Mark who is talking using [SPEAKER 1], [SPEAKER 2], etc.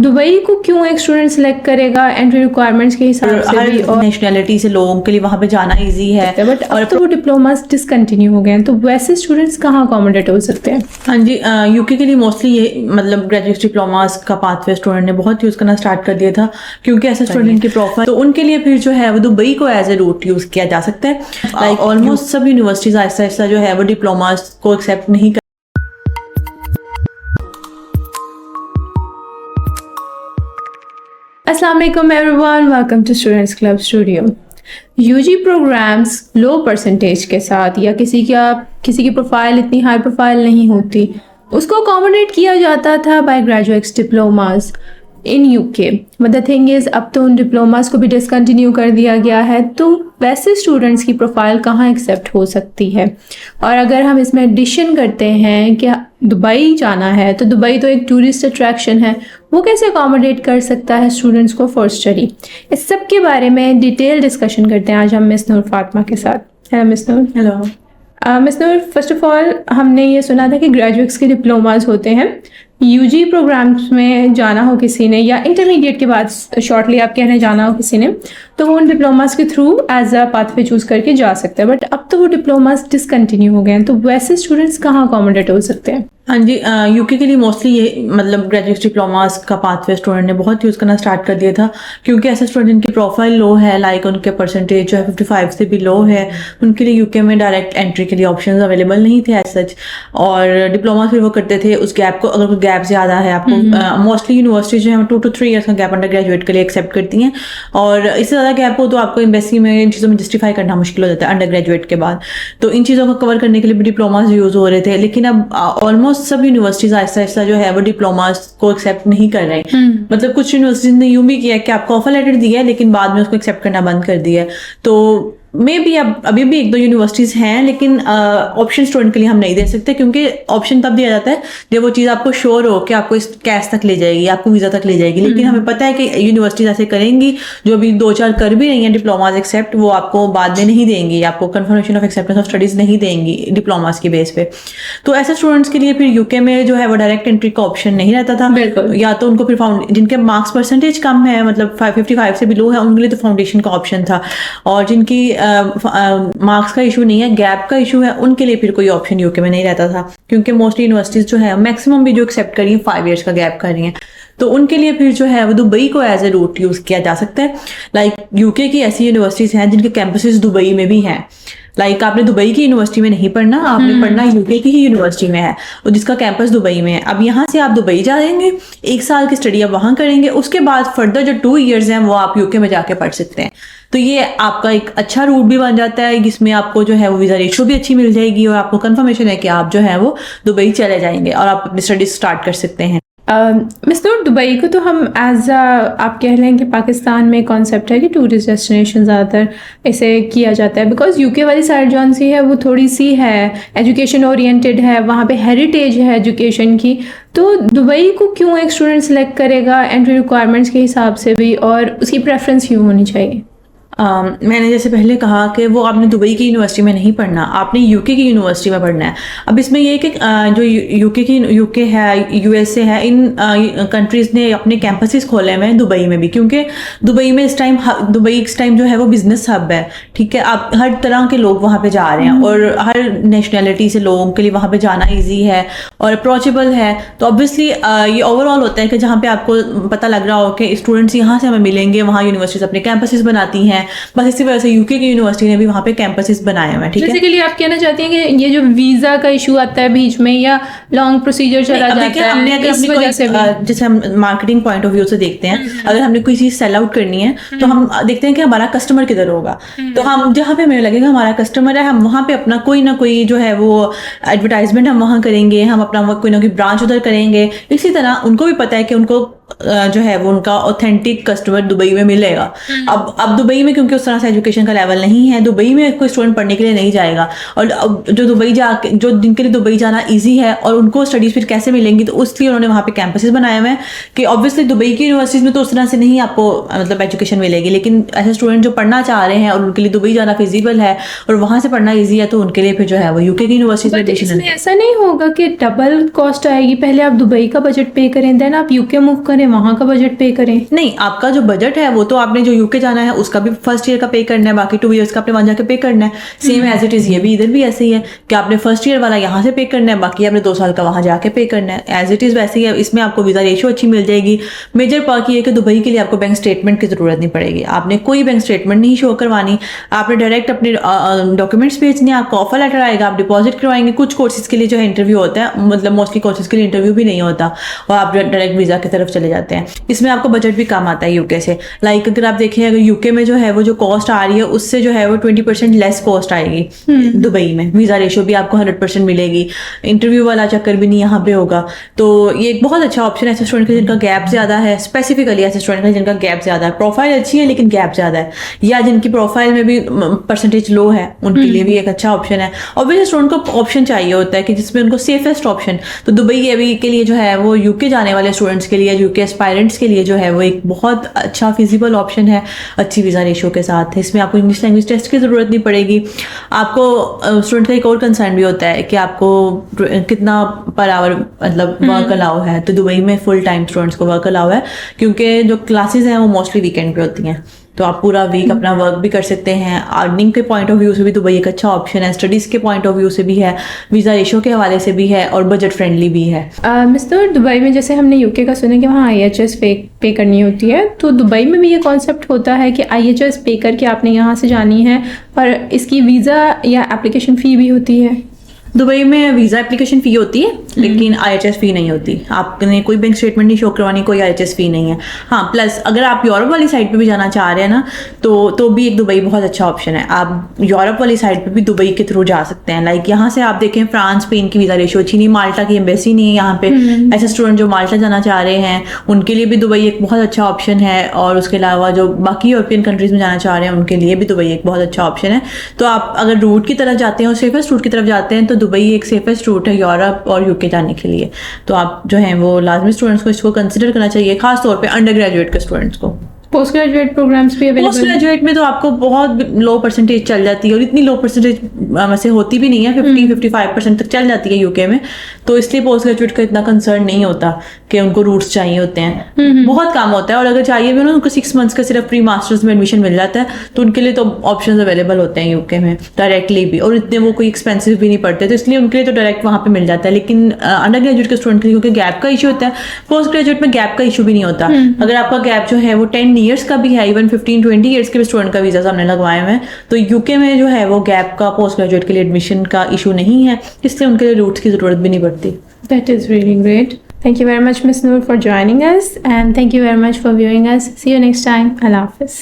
[SPEAKER 1] Dubai को क्यों एक स्टूडेंट सेलेक्ट करेगा एंट्री रिक्वायरमेंट्स के हिसाब से भी, और
[SPEAKER 2] नेशनैलिटी से लोगों के लिए वहाँ पे जाना इजी है।
[SPEAKER 1] बट अब तो वो डिप्लोमास डिसकंटिन्यू हो गए हैं, तो वैसे स्टूडेंट्स कहाँ अकोमोडेट हो सकते हैं?
[SPEAKER 2] हाँ जी, यूके के लिए मोस्टली ये मतलब ग्रेजुएट डिप्लोमास का पाथवे स्टूडेंट ने बहुत यूज़ करना स्टार्ट कर दिया था, क्योंकि ऐसे स्टूडेंट की प्रोफाइल, तो उनके लिए फिर जो है वो दुबई को एज ए रूट यूज़ किया जा सकता है। लाइक ऑलमोस्ट सब यूनिवर्सिटीज़ आहिस्ता आहिस्ता जो है वो डिप्लोमास को एक्सेप्ट नहीं कर।
[SPEAKER 1] अस्सलाम वालेकुम everyone, welcome to students club studio. UG programmes low percentage के साथ या किसी की प्रोफाइल इतनी हाई प्रोफाइल नहीं होती, उसको अकोमोडेट किया जाता था by graduates diplomas in UK. But the thing is अब तो उन डिप्लोमास को भी डिसकंटिन्यू कर दिया गया है, तो वैसे स्टूडेंट्स की प्रोफाइल कहाँ एक्सेप्ट हो सकती है? और अगर हम इसमें एडिशन करते हैं कि दुबई जाना है, तो दुबई तो एक टूरिस्ट अट्रैक्शन है, वो कैसे अकोमोडेट कर सकता है स्टूडेंट्स को फॉर स्टडी? इस सब के बारे में डिटेल डिस्कशन करते हैं आज हम मिस नूर फातिमा के साथ। Hello miss Noor.
[SPEAKER 2] Hello
[SPEAKER 1] miss Noor, first of all हमने ये सुना था कि ग्रेजुएट्स के डिप्लोमास होते हैं, यूजी प्रोग्राम्स में जाना हो किसी ने या इंटरमीडिएट के बाद शॉर्टली आप कहने जाना हो किसी ने, तो वो उन डिप्लोमास के through as a pathway choose करके जा सकते हैं। बट अब तो वो डिप्लोमास डिसकंटिन्यू हो गए हैं, तो वैसे स्टूडेंट्स कहाँ अकोमोडेट हो सकते हैं?
[SPEAKER 2] हाँ जी, यूके के लिए मोस्टली ये मतलब ग्रेजुएट डिप्लोमास का पाथवे स्टूडेंट ने बहुत यूज़ करना स्टार्ट कर दिया था, क्योंकि ऐसे स्टूडेंट की प्रोफाइल लो है, लाइक उनके परसेंटेज जो है 55 से भी लो है, उनके लिए यूके में डायरेक्ट एंट्री के लिए ऑप्शंस अवेलेबल नहीं थे एज सच। और डिप्लोमा फिर वो करते थे उस गैप को, अगर गैप ज़्यादा है आपको, मोस्टली यूनिवर्सिटी जो है 2 to 3 ईयर्स का गैप अंडर ग्रेजुएट के लिए एक्सेप्ट करती हैं, और इससे ज़्यादा गैप हो तो आपको एम्बेसी में इन चीज़ों में जस्टिफाई करना मुश्किल हो जाता है अंडर ग्रेजुएट के बाद। तो इन चीज़ों को कवर करने के लिए भी डिप्लोमास यूज़ हो रहे थे, लेकिन अब ऑलमोस्ट सब यूनिवर्सिटीज़ आहिस्ता आहिस्ता जो है वो डिप्लोमास को एक्सेप्ट नहीं कर रहे हैं। मतलब कुछ यूनिवर्सिटीज ने यूं भी किया कि आपको ऑफर लेटर दिया है, लेकिन बाद में उसको एक्सेप्ट करना बंद कर दिया है। तो मे बी अब अभी भी 1-2 यूनिवर्सिटीज़ हैं, लेकिन ऑप्शन स्टूडेंट के लिए हम नहीं दे सकते, क्योंकि ऑप्शन तब दिया जाता है जब वो चीज़ आपको श्योर हो कि आपको इस कैश तक ले जाएगी, आपको वीज़ा तक ले जाएगी। लेकिन हमें पता है कि यूनिवर्सिटीज़ ऐसे करेंगी, जो अभी 2-4 कर भी रही हैं डिप्लोमाज एक्सेप्ट, वो आपको बाद में नहीं देंगी, आपको confirmation of acceptance of studies नहीं देंगी डिप्लोमास की बेस पे। तो ऐसे स्टूडेंट्स के लिए फिर यूके में जो है वो डायरेक्ट एंट्री का ऑप्शन नहीं रहता था, या तो उनको फिर जिनके मार्क्स परसेंटेज कम है, मतलब 55 से बिलो है, उनके लिए तो फाउंडेशन का ऑप्शन था, और जिनकी मार्क्स का इशू नहीं है, गैप का इशू है, उनके लिए फिर कोई ऑप्शन यूके में नहीं रहता था, क्योंकि मोस्टली यूनिवर्सिटीज जो है मैक्सिमम भी जो एक्सेप्ट कर रही है 5 ईयर्स का गैप कर रही हैं। तो उनके लिए फिर जो है वो दुबई को एज ए रूट यूज़ किया जा सकता है। लाइक यूके की ऐसी यूनिवर्सिटीज हैं जिनके कैंपसेस दुबई में भी हैं। लाइक आपने दुबई की यूनिवर्सिटी में नहीं पढ़ना, आपने पढ़ना यूके की ही यूनिवर्सिटी में है, और जिसका कैंपस दुबई में है। अब यहाँ से आप दुबई जाएंगे, 1 साल की स्टडी आप वहाँ करेंगे, उसके बाद फर्दर जो 2 ईयर्स हैं वो आप यूके में जाके पढ़ सकते हैं। तो ये आपका एक अच्छा रूट भी बन जाता है, जिसमें आपको जो है वो वीज़ा रेशियो भी अच्छी मिल जाएगी, और आपको कंफर्मेशन है कि आप जो है वो दुबई चले जाएंगे और आप अपनी स्टडीज स्टार्ट कर सकते हैं।
[SPEAKER 1] मिस नूर, दुबई को तो हम एज आप कह रहे हैं कि पाकिस्तान में कॉन्सेप्ट है कि टूरिस्ट डेस्टिनेशन ज़्यादातर इसे किया जाता है, बिकॉज यूके वाली साइड जौन सी है वो थोड़ी सी है एजुकेशन ओरिएंटेड है, वहाँ पे हेरिटेज है एजुकेशन की। तो दुबई को क्यों एक स्टूडेंट सेलेक्ट करेगा एंट्री रिक्वायरमेंट्स के हिसाब से भी, और उसकी प्रेफरेंस क्यों होनी चाहिए?
[SPEAKER 2] मैंने जैसे पहले कहा कि वो आपने दुबई की यूनिवर्सिटी में नहीं पढ़ना, आपने यूके की यूनिवर्सिटी में पढ़ना है। अब इसमें ये कि जो यूके है, यूएसए है, इन कंट्रीज़ ने अपने कैंपसेस खोले हुए हैं दुबई में भी, क्योंकि दुबई में इस टाइम जो है वो बिजनेस हब है। ठीक है, आप हर तरह के लोग वहाँ पे जा रहे हैं, और हर नेशनैलिटी से लोगों के लिए वहाँ पे जाना ईजी है और अप्रोचेबल है। तो ऑब्वियसली ये ओवरऑल होता है कि जहाँ पे आपको पता लग रहा हो कि स्टूडेंट्स यहाँ से हमें मिलेंगे, वहाँ यूनिवर्सिटीज़ अपने कैंपसेस बनाती हैं। बस इसी वजह से यूके की यूनिवर्सिटी ने भी वहाँ पे कैंपसेस बनाए हुए हैं। ठीक है,
[SPEAKER 1] बेसिकली आप कहना चाहती हैं कि ये जो वीजा का इशू आता है बीच में, या लॉन्ग प्रोसीजर चला जाता है,
[SPEAKER 2] हमने अगर अपनी कोई जैसे हम मार्केटिंग पॉइंट ऑफ व्यू से देखते हैं, अगर हमने कोई चीज सेल आउट करनी है तो हम देखते हैं कि हमारा कस्टमर किधर होगा। तो हम जहाँ पे हमें लगेगा हमारा कस्टमर है, हम वहाँ पे अपना कोई ना कोई जो है वो एडवर्टाइजमेंट हम वहाँ करेंगे, हम अपना कोई ना कोई ब्रांच उधर करेंगे। इसी तरह उनको भी पता है कि उनको जो है वो उनका ऑथेंटिक कस्टमर दुबई में मिलेगा। अब दुबई में क्योंकि उस तरह से एजुकेशन का लेवल नहीं है, दुबई में कोई स्टूडेंट पढ़ने के लिए नहीं जाएगा, और जो जिनके लिए दुबई जाना इजी है और उनको स्टडीज फिर कैसे मिलेंगी, तो उसलिए उन्होंने वहाँ पे कैंपसेस बनाए हुए हैं कि ऑब्वियसली दुबई की यूनिवर्सिटीज में तो उस तरह से नहीं आपको मतलब एजुकेशन मिलेगी, लेकिन ऐसे स्टूडेंट जो पढ़ना चाह रहे हैं और उनके लिए दुबई जाना फिजिबल है और वहाँ से पढ़ना ईजी है, तो उनके लिए फिर जो है वो यूके की यूनिवर्सिटी में।
[SPEAKER 1] ऐसा नहीं होगा कि डबल कॉस्ट आएगी, पहले आप दुबई का बजट पे करें, देन आप यूके मूव करें हैं वहाँ का बजट पे करें?
[SPEAKER 2] नहीं, आपका जो बजट है वो तो आपने जो यूके जाना है उसका भी फर्स्ट ईयर का पे करना है, बाकी 2 इयर्स का आपने वहाँ जाके पे करना है। सेम एज इट इज़ ये भी इधर भी ऐसे ही है कि आपने फर्स्ट ईयर वाला यहाँ से पे करना है, बाकी आपने 2 साल का वहाँ जाके पे करना है। एज इट इज़ वैसे ही है। इसमें आपको वीज़ा रेशियो अच्छी मिल जाएगी। मेजर पार्ट ये है कि दुबई के लिए आपको बैंक स्टेटमेंट की ज़रूरत नहीं पड़ेगी, आपने कोई बैंक स्टेटमेंट नहीं शो करवानी, आपने डायरेक्ट अपने डॉक्यूमेंट्स भेजने, आपका ऑफर लेटर आएगा, आप डिपॉजिट करवाएंगे। कुछ कोर्सेज के लिए जो है इंटरव्यू होता है, मतलब मोस्टली कोर्सेज के लिए इंटरव्यू भी नहीं होता और आप डायरेक्ट वीज़ा की तरफ चले जाते हैं। इसमें आपको बजट भी कम आता है यूके से। लाइक अगर आप देखें, अगर यूके में जो है वो जो कॉस्ट आ रही है उससे जो है वो 20% लेस कॉस्ट आएगी दुबई में। वीज़ा रेशियो भी आपको 100% मिलेगी, इंटरव्यू वाला चक्कर भी नहीं यहाँ पे होगा। तो ये एक बहुत अच्छा ऑप्शन है ऐसे स्टूडेंट के जिनका गैप ज़्यादा है, स्पेसिफिकली ऐसे स्टूडेंट का जिनका गैप ज़्यादा है, प्रोफाइल अच्छी है लेकिन गैप ज़्यादा है, या जिनकी प्रोफाइल में भी परसेंटेज लो है, उनके लिए भी एक अच्छा ऑप्शन है। ऑब्वियसली स्टूडेंट को ऑप्शन चाहिए होता है कि जिसमें उनको सेफेस्ट ऑप्शन, तो दुबई अभी के लिए जो है वो यूके जाने वाले स्टूडेंट्स के लिए, यूके एस्पायरेंट्स के लिए जो है वो एक बहुत अच्छा फिजिबल ऑप्शन है अच्छी वीज़ा रेशियो के साथ। इसमें आपको इंग्लिश लैंग्वेज टेस्ट की ज़रूरत नहीं पड़ेगी। आपको स्टूडेंट का एक और कंसर्न भी होता है कि आपको कितना पर आवर मतलब वर्क अलाउ है, तो दुबई में फुल टाइम स्टूडेंट्स को वर्क अलाउ है क्योंकि जो क्लासेस हैं वो मोस्टली वीकेंड पे होती हैं, तो आप पूरा वीक अपना वर्क भी कर सकते हैं। अर्निंग के पॉइंट ऑफ व्यू से भी दुबई एक अच्छा ऑप्शन है, स्टडीज़ के पॉइंट ऑफ व्यू से भी है, वीज़ा रेशियो के हवाले से भी है और बजट फ्रेंडली भी है।
[SPEAKER 1] मिस्टर दुबई में जैसे हमने यूके का सुना कि वहाँ IHS पे करनी होती है, तो दुबई में भी ये कॉन्सेप्ट होता है कि IHS पे करके आपने यहाँ से जानी है और इसकी वीज़ा या एप्लीकेशन फ़ी भी होती है?
[SPEAKER 2] दुबई में वीज़ा एप्लीकेशन फ़ी होती है लेकिन IHS फ़ी नहीं होती। आपने कोई बैंक स्टेटमेंट नहीं शो करवानी, कोई IHS फ़ी नहीं है। हाँ, प्लस अगर आप यूरोप वाली साइड पे भी जाना चाह रहे हैं ना, तो भी एक दुबई बहुत अच्छा ऑप्शन है। आप यूरोप वाली साइड पे भी दुबई के थ्रू जा सकते हैं। लाइक यहाँ से आप देखें, फ्रांस स्पेन की वीज़ा रेशियो अच्छी नहीं, माल्टा की एम्बेसी नहीं है यहाँ पे। ऐसे स्टूडेंट जो माल्टा जाना चाह रहे हैं उनके लिए भी दुबई एक बहुत अच्छा ऑप्शन है, और उसके अलावा जो बाकी यूरोपियन कंट्रीज़ में जाना चाह रहे हैं उनके लिए भी दुबई एक बहुत अच्छा ऑप्शन है। तो आप अगर रूट की तरफ जाते हैं और सेफेस्ट रूट की तरफ जाते हैं तो दुबई एक सेफेस्ट रूट है यूरोप और यूके जाने के लिए। तो आप जो हैं वो लाजमी स्टूडेंट्स को इसको कंसिडर करना चाहिए, खास तौर पे अंडर ग्रेजुएट के स्टूडेंट्स को।
[SPEAKER 1] पोस्ट ग्रेजुएट प्रोग्राम्स भी अवेलेबल?
[SPEAKER 2] पोस्ट ग्रेजुएट में तो आपको बहुत लो परसेंटेज चल जाती है, और इतनी लो परसेंटेज वैसे होती भी नहीं है, 50-55% तक चल जाती है यूके में। तो इसलिए पोस्ट ग्रेजुएट का इतना कंसर्न नहीं होता कि उनको रूट्स चाहिए होते हैं, बहुत काम होता है। और अगर चाहिए भी ना, उनको 6 मंथ्स का सिर्फ प्री मास्टर्स में एडमिशन मिल जाता है, तो उनके लिए तो ऑप्शन अवेलेबल होते हैं यूके में डायरेक्टली भी, और इतने वो कोई एक्सपेंसिव भी नहीं पड़ते, तो इसलिए उनके लिए तो डायरेक्ट वहाँ पे मिल जाता है। लेकिन अंडर ग्रेजुएट के स्टूडेंट के लिए क्योंकि गैप का इशू होता है, पोस्ट ग्रेजुएट में गैप का इशू भी नहीं होता। अगर आपका गैप जो है वो 10 ईयर्स का भी है, इवन 15-20 ईयर्स के भी स्टूडेंट का वीज़ा हमने लगवाए हुए हैं, तो यूके में जो है वो गैप का पोस्ट ग्रेजुएट के लिए एडमिशन का इशू नहीं है, इसलिए उनके लिए रूट्स की ज़रूरत भी नहीं पड़ती।
[SPEAKER 1] That is really great. Thank you very much, Ms. Noor, for joining us, and thank you very much for viewing us. See you next time. Allah Hafiz.